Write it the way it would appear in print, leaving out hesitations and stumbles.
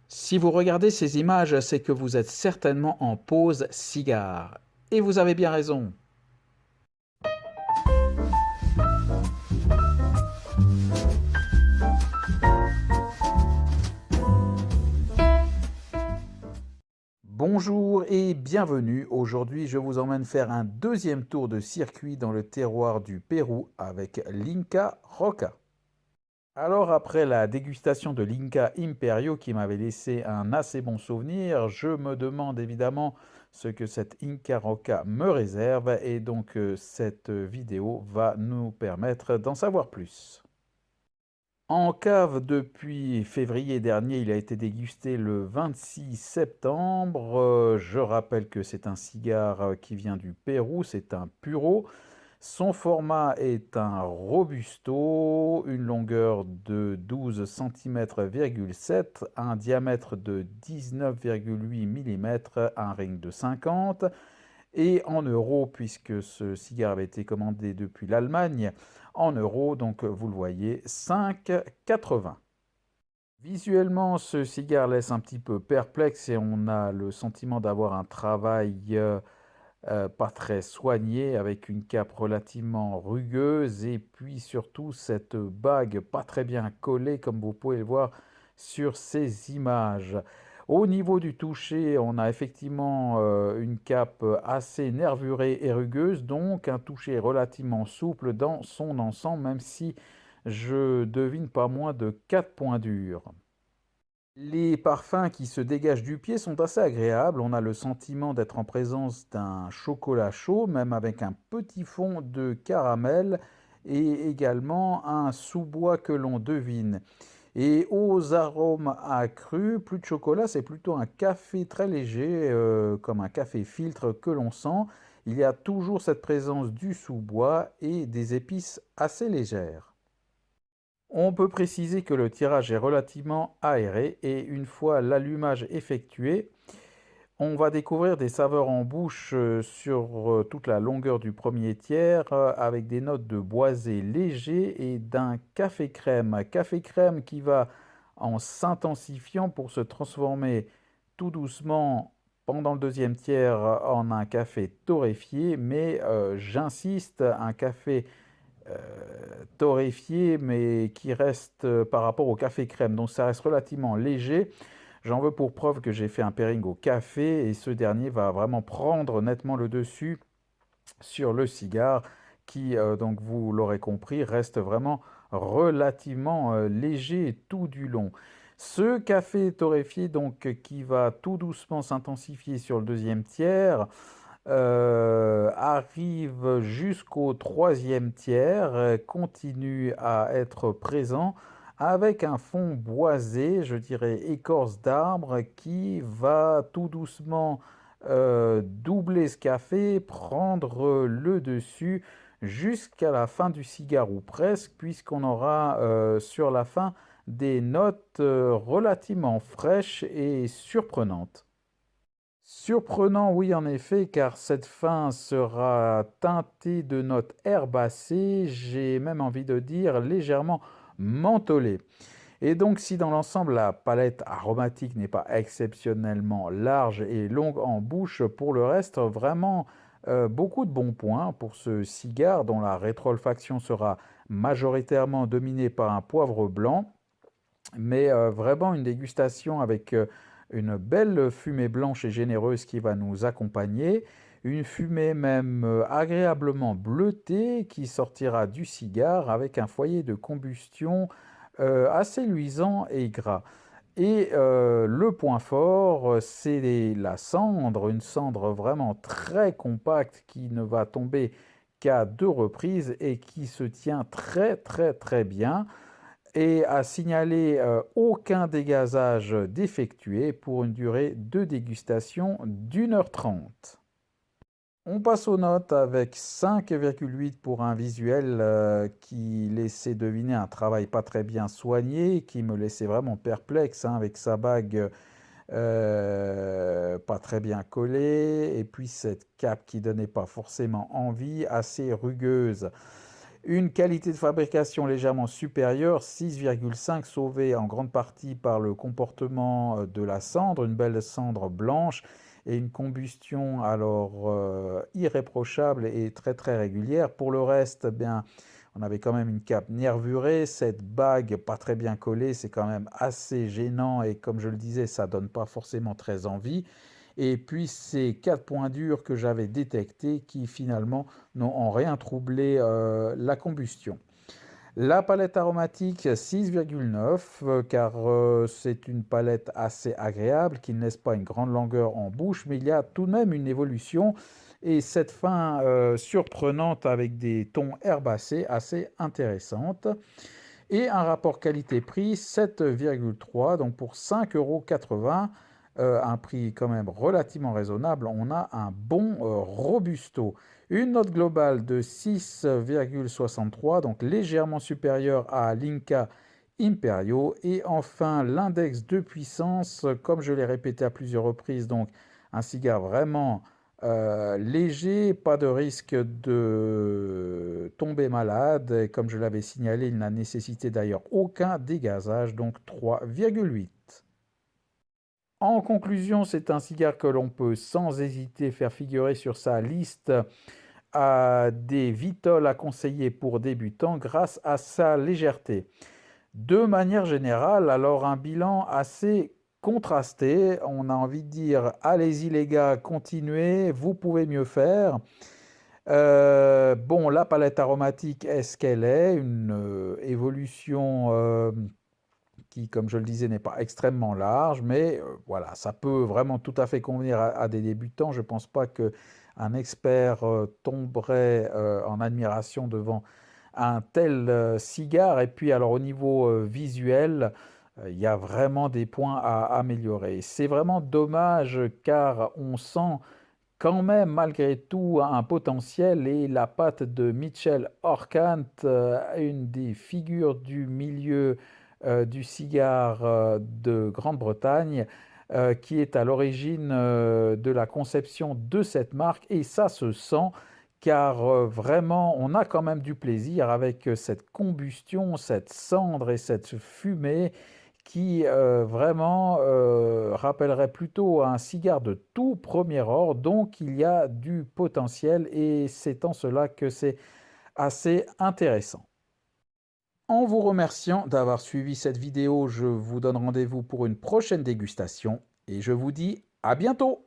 Si vous regardez ces images, c'est que vous êtes certainement en pause cigare. Et vous avez bien raison. Bonjour et bienvenue. Aujourd'hui, je vous emmène faire un deuxième tour de circuit dans le terroir du Pérou avec l'Inca Roca. Alors, après la dégustation de l'Inca Imperio qui m'avait laissé un assez bon souvenir, je me demande évidemment ce que cette Inca Roca me réserve et donc cette vidéo va nous permettre d'en savoir plus. En cave depuis février dernier, il a été dégusté le 26 septembre. Je rappelle que c'est un cigare qui vient du Pérou, c'est un puro. Son format est un robusto, une longueur de 12 cm,7, un diamètre de 19,8 mm, un ring de 50. Et en euros, puisque ce cigare avait été commandé depuis l'Allemagne, en euros, donc vous le voyez, 5,80. Visuellement, ce cigare laisse un petit peu perplexe et on a le sentiment d'avoir un travail pas très soigné, avec une cape relativement rugueuse et puis surtout cette bague pas très bien collée comme vous pouvez le voir sur ces images. Au niveau du toucher, on a effectivement une cape assez nervurée et rugueuse, donc un toucher relativement souple dans son ensemble, même si je devine pas moins de 4 points durs. Les parfums qui se dégagent du pied sont assez agréables. On a le sentiment d'être en présence d'un chocolat chaud, même avec un petit fond de caramel et également un sous-bois que l'on devine. Et aux arômes accrus, plus de chocolat, c'est plutôt un café très léger, comme un café filtre que l'on sent. Il y a toujours cette présence du sous-bois et des épices assez légères. On peut préciser que le tirage est relativement aéré et une fois l'allumage effectué, on va découvrir des saveurs en bouche sur toute la longueur du premier tiers avec des notes de boisé léger et d'un café crème. Café crème qui va en s'intensifiant pour se transformer tout doucement pendant le deuxième tiers en un café torréfié, mais j'insiste, un café torréfié, mais qui reste par rapport au café crème. Donc ça reste relativement léger. J'en veux pour preuve que j'ai fait un pairing au café et ce dernier va vraiment prendre nettement le dessus sur le cigare qui, donc vous l'aurez compris, reste vraiment relativement léger tout du long. Ce café torréfié donc qui va tout doucement s'intensifier sur le deuxième tiers arrive jusqu'au troisième tiers, continue à être présent avec un fond boisé, je dirais écorce d'arbre, qui va tout doucement doubler ce café, prendre le dessus jusqu'à la fin du cigare ou presque, puisqu'on aura sur la fin des notes relativement fraîches et surprenantes. Surprenant, oui, en effet, car cette fin sera teintée de notes herbacées, j'ai même envie de dire légèrement mentholée. Et donc, si dans l'ensemble la palette aromatique n'est pas exceptionnellement large et longue en bouche, pour le reste, vraiment beaucoup de bons points pour ce cigare dont la rétroolfaction sera majoritairement dominée par un poivre blanc, mais vraiment une dégustation avec une belle fumée blanche et généreuse qui va nous accompagner, une fumée même agréablement bleutée qui sortira du cigare avec un foyer de combustion assez luisant et gras. Et le point fort, c'est la cendre, une cendre vraiment très compacte qui ne va tomber qu'à deux reprises et qui se tient très très très bien et à signaler aucun dégazage d'effectué pour une durée de dégustation d'1 h 30. On passe aux notes avec 5,8 pour un visuel qui laissait deviner un travail pas très bien soigné, qui me laissait vraiment perplexe hein, avec sa bague pas très bien collée, et puis cette cape qui donnait pas forcément envie, assez rugueuse. Une qualité de fabrication légèrement supérieure, 6,5 sauvée en grande partie par le comportement de la cendre, une belle cendre blanche et une combustion alors irréprochable et très très régulière. Pour le reste, eh bien, on avait quand même une cape nervurée, cette bague pas très bien collée, c'est quand même assez gênant et comme je le disais, ça donne pas forcément très envie. Et puis ces 4 points durs que j'avais détectés qui finalement n'ont en rien troublé la combustion. La palette aromatique 6,9 car c'est une palette assez agréable qui ne laisse pas une grande longueur en bouche, mais il y a tout de même une évolution et cette fin surprenante avec des tons herbacés assez intéressante. Et un rapport qualité-prix 7,3, donc pour 5,80 €, un prix quand même relativement raisonnable, on a un bon Robusto. Une note globale de 6,63, donc légèrement supérieure à l'Inca Imperio. Et enfin, l'index de puissance, comme je l'ai répété à plusieurs reprises, donc un cigare vraiment léger, pas de risque de tomber malade. Et comme je l'avais signalé, il n'a nécessité d'ailleurs aucun dégazage, donc 3,8. En conclusion, c'est un cigare que l'on peut sans hésiter faire figurer sur sa liste des vitoles à conseiller pour débutants grâce à sa légèreté. De manière générale, alors un bilan assez contrasté. On a envie de dire, allez-y les gars, continuez, vous pouvez mieux faire. Bon, la palette aromatique est ce qu'elle est, une évolution qui, comme je le disais, n'est pas extrêmement large, mais voilà, ça peut vraiment tout à fait convenir à des débutants. Je ne pense pas qu'un expert tomberait en admiration devant un tel cigare. Et puis, alors, au niveau visuel, il y a vraiment des points à améliorer. C'est vraiment dommage car on sent quand même malgré tout un potentiel et la patte de Mitchell Orkant, une des figures du milieu du cigare de Grande-Bretagne, qui est à l'origine de la conception de cette marque et ça se sent car vraiment on a quand même du plaisir avec cette combustion, cette cendre et cette fumée qui vraiment rappellerait plutôt un cigare de tout premier ordre. Donc il y a du potentiel et c'est en cela que c'est assez intéressant. En vous remerciant d'avoir suivi cette vidéo, je vous donne rendez-vous pour une prochaine dégustation et je vous dis à bientôt.